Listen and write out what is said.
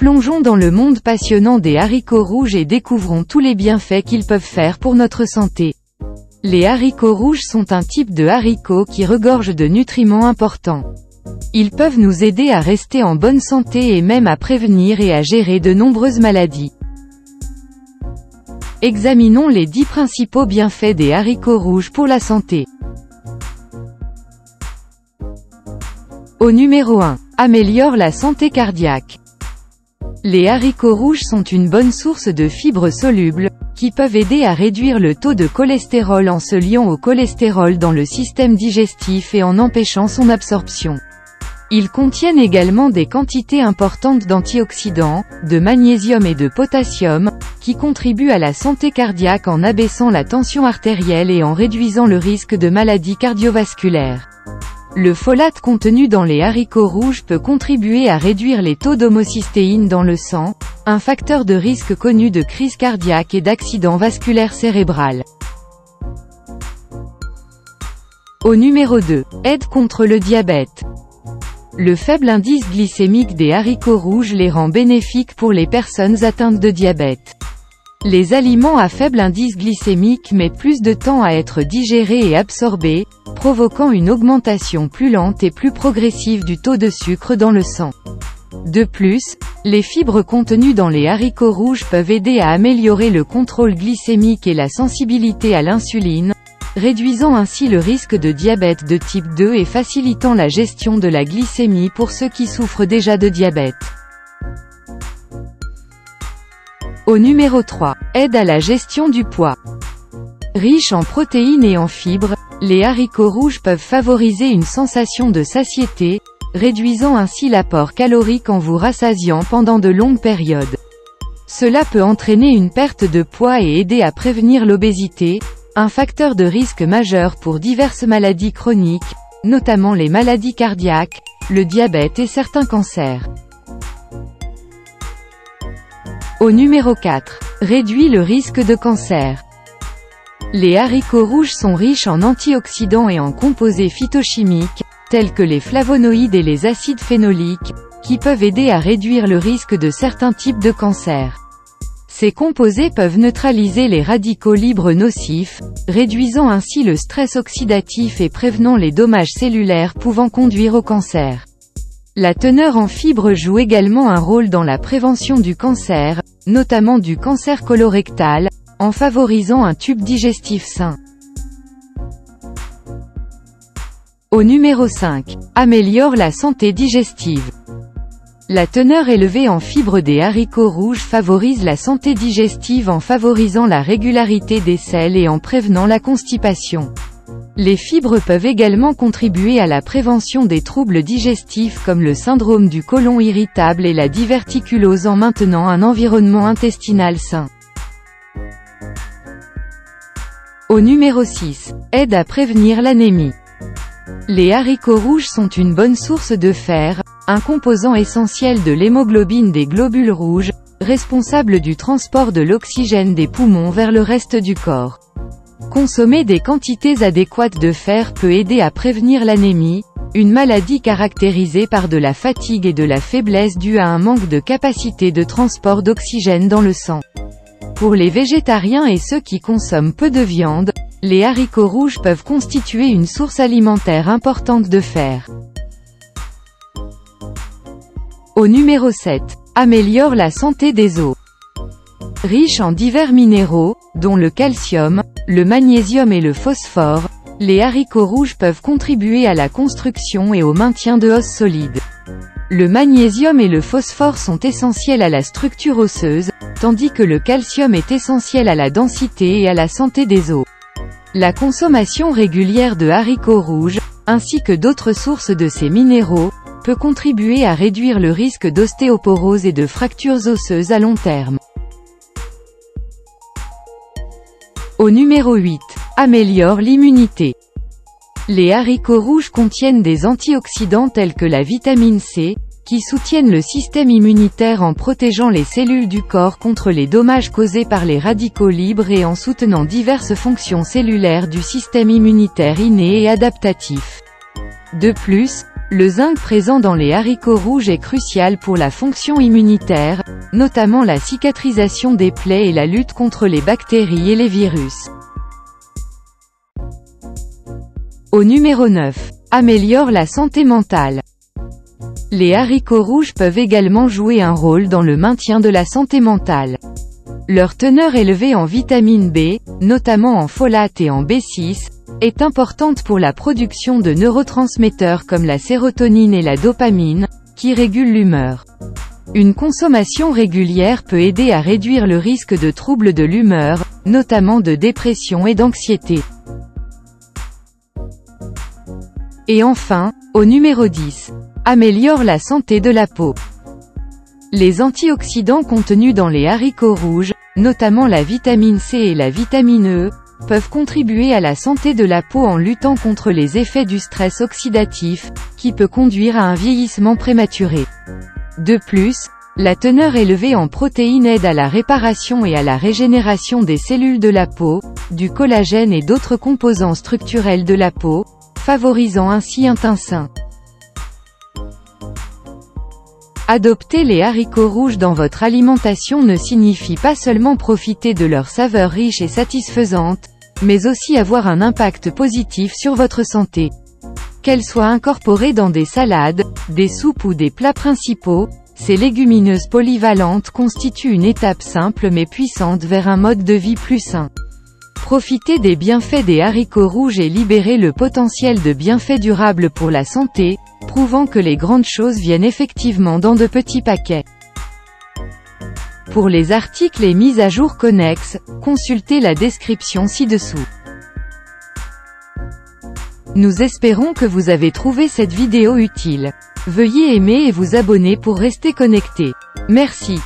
Plongeons dans le monde passionnant des haricots rouges et découvrons tous les bienfaits qu'ils peuvent faire pour notre santé. Les haricots rouges sont un type de haricots qui regorge de nutriments importants. Ils peuvent nous aider à rester en bonne santé et même à prévenir et à gérer de nombreuses maladies. Examinons les 10 principaux bienfaits des haricots rouges pour la santé. Au numéro 1. Améliore la santé cardiaque. Les haricots rouges sont une bonne source de fibres solubles, qui peuvent aider à réduire le taux de cholestérol en se liant au cholestérol dans le système digestif et en empêchant son absorption. Ils contiennent également des quantités importantes d'antioxydants, de magnésium et de potassium, qui contribuent à la santé cardiaque en abaissant la tension artérielle et en réduisant le risque de maladies cardiovasculaires. Le folate contenu dans les haricots rouges peut contribuer à réduire les taux d'homocystéine dans le sang, un facteur de risque connu de crise cardiaque et d'accident vasculaire cérébral. Au numéro 2. Aide contre le diabète. Le faible indice glycémique des haricots rouges les rend bénéfiques pour les personnes atteintes de diabète. Les aliments à faible indice glycémique mettent plus de temps à être digérés et absorbés, provoquant une augmentation plus lente et plus progressive du taux de sucre dans le sang. De plus, les fibres contenues dans les haricots rouges peuvent aider à améliorer le contrôle glycémique et la sensibilité à l'insuline, réduisant ainsi le risque de diabète de type 2 et facilitant la gestion de la glycémie pour ceux qui souffrent déjà de diabète. Au numéro 3. Aide à la gestion du poids. Riches en protéines et en fibres, les haricots rouges peuvent favoriser une sensation de satiété, réduisant ainsi l'apport calorique en vous rassasiant pendant de longues périodes. Cela peut entraîner une perte de poids et aider à prévenir l'obésité, un facteur de risque majeur pour diverses maladies chroniques, notamment les maladies cardiaques, le diabète et certains cancers. Au numéro 4. Réduit le risque de cancer. Les haricots rouges sont riches en antioxydants et en composés phytochimiques, tels que les flavonoïdes et les acides phénoliques, qui peuvent aider à réduire le risque de certains types de cancers. Ces composés peuvent neutraliser les radicaux libres nocifs, réduisant ainsi le stress oxydatif et prévenant les dommages cellulaires pouvant conduire au cancer. La teneur en fibres joue également un rôle dans la prévention du cancer, notamment du cancer colorectal, en favorisant un tube digestif sain. Au numéro 5. Améliore la santé digestive. La teneur élevée en fibres des haricots rouges favorise la santé digestive en favorisant la régularité des selles et en prévenant la constipation. Les fibres peuvent également contribuer à la prévention des troubles digestifs comme le syndrome du côlon irritable et la diverticulose en maintenant un environnement intestinal sain. Au numéro 6. Aide à prévenir l'anémie. Les haricots rouges sont une bonne source de fer, un composant essentiel de l'hémoglobine des globules rouges, responsable du transport de l'oxygène des poumons vers le reste du corps. Consommer des quantités adéquates de fer peut aider à prévenir l'anémie, une maladie caractérisée par de la fatigue et de la faiblesse due à un manque de capacité de transport d'oxygène dans le sang. Pour les végétariens et ceux qui consomment peu de viande, les haricots rouges peuvent constituer une source alimentaire importante de fer. Au numéro 7. Améliore la santé des os. Riches en divers minéraux, dont le calcium, le magnésium et le phosphore, les haricots rouges peuvent contribuer à la construction et au maintien de os solides. Le magnésium et le phosphore sont essentiels à la structure osseuse, tandis que le calcium est essentiel à la densité et à la santé des os. La consommation régulière de haricots rouges, ainsi que d'autres sources de ces minéraux, peut contribuer à réduire le risque d'ostéoporose et de fractures osseuses à long terme. Au numéro 8. Améliore l'immunité. Les haricots rouges contiennent des antioxydants tels que la vitamine C, qui soutiennent le système immunitaire en protégeant les cellules du corps contre les dommages causés par les radicaux libres et en soutenant diverses fonctions cellulaires du système immunitaire inné et adaptatif. De plus, Le zinc présent dans les haricots rouges est crucial pour la fonction immunitaire, notamment la cicatrisation des plaies et la lutte contre les bactéries et les virus. Au numéro 9. Améliore la santé mentale. Les haricots rouges peuvent également jouer un rôle dans le maintien de la santé mentale. Leur teneur élevée en vitamine B, notamment en folate et en B6, est importante pour la production de neurotransmetteurs comme la sérotonine et la dopamine, qui régulent l'humeur. Une consommation régulière peut aider à réduire le risque de troubles de l'humeur, notamment de dépression et d'anxiété. Et enfin, au numéro 10. Améliore la santé de la peau. Les antioxydants contenus dans les haricots rouges, notamment la vitamine C et la vitamine E, peuvent contribuer à la santé de la peau en luttant contre les effets du stress oxydatif, qui peut conduire à un vieillissement prématuré. De plus, la teneur élevée en protéines aide à la réparation et à la régénération des cellules de la peau, du collagène et d'autres composants structurels de la peau, favorisant ainsi un teint sain. Adopter les haricots rouges dans votre alimentation ne signifie pas seulement profiter de leur saveur riche et satisfaisante, mais aussi avoir un impact positif sur votre santé. Qu'elles soient incorporées dans des salades, des soupes ou des plats principaux, ces légumineuses polyvalentes constituent une étape simple mais puissante vers un mode de vie plus sain. Profitez des bienfaits des haricots rouges et libérez le potentiel de bienfaits durables pour la santé, prouvant que les grandes choses viennent effectivement dans de petits paquets. Pour les articles et mises à jour connexes, consultez la description ci-dessous. Nous espérons que vous avez trouvé cette vidéo utile. Veuillez aimer et vous abonner pour rester connecté. Merci.